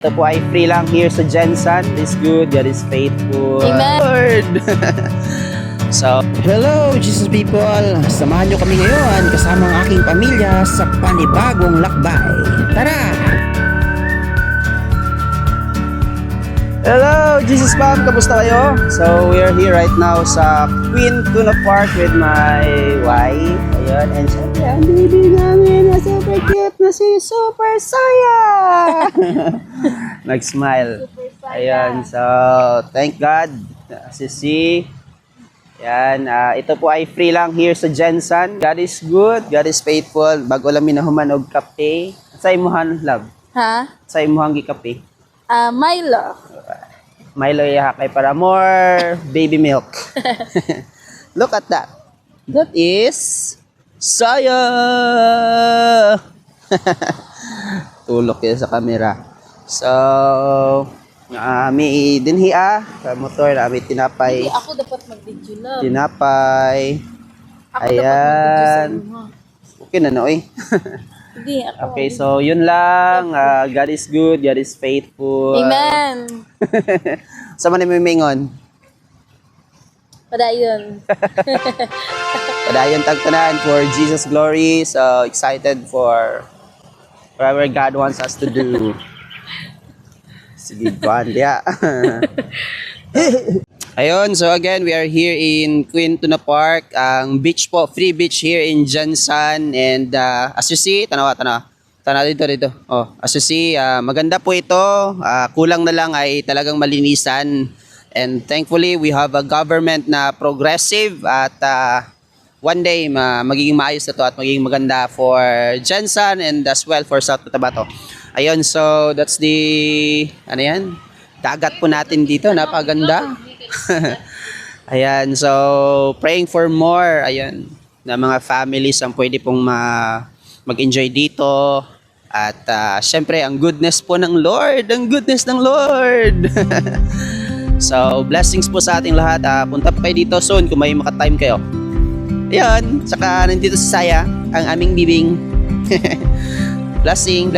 Ito po ay free lang here sa Jensen. God is good, God is faithful. Amen. Lord. So, hello Jesus people! Samahan nyo kami ngayon kasama ang aking pamilya sa panibagong lakbay. Tara! Hello Jesus Fam! Kamusta kayo? So, we are here right now sa Queen Tuna Park with my wife. Ayun, and syempre ang baby namin na super cute na si Super Saya! Nag-smile. Ayun, so thank God. Si yan, ito po ay free lang here sa Jensen. God is good, God is faithful. Bago lang minahuman og kape. Sa imuhan, love? Ha? Sa imuhan gi kape? Milo. Milo iya kay para more baby milk. Look at that. That is Saya. Tulok yan sa camera. So, may dinhi sa motor na may tinapay. Hindi, ako dapat mag-video lang. Tinapay. Ako Ayan. dapat mag-video sa inyo. Okay na no eh. Hindi, ako. Okay, so yun lang. God is good, God is faithful. Amen. Sama ni Mimingon. Padayon. Padayon tagtanan for Jesus glory. So excited for whatever God wants us to do. Sige, bandia. Ayun, so again, we are here in Queen Tuna Park. Ang beach po, free beach here in Jensen. And as you see, tanawa dito. Oh, as you see, maganda po ito. Kulang na lang ay talagang malinisan. And thankfully, we have a government na progressive at one day magiging maayos na to at magiging maganda for Jensen and as well for South Cotabato. Ayun, so that's the, ano yan? Dagat po natin dito, napaganda. Ayan, so praying for more, ayun, na mga families ang pwede pong mag-enjoy dito. At syempre, ang goodness po ng Lord, ang goodness ng Lord. So, blessings po sa ating lahat. Punta po kayo dito soon kung may makatime kayo. Ayun, saka nandito si Saya, ang aming bibing. Blessing.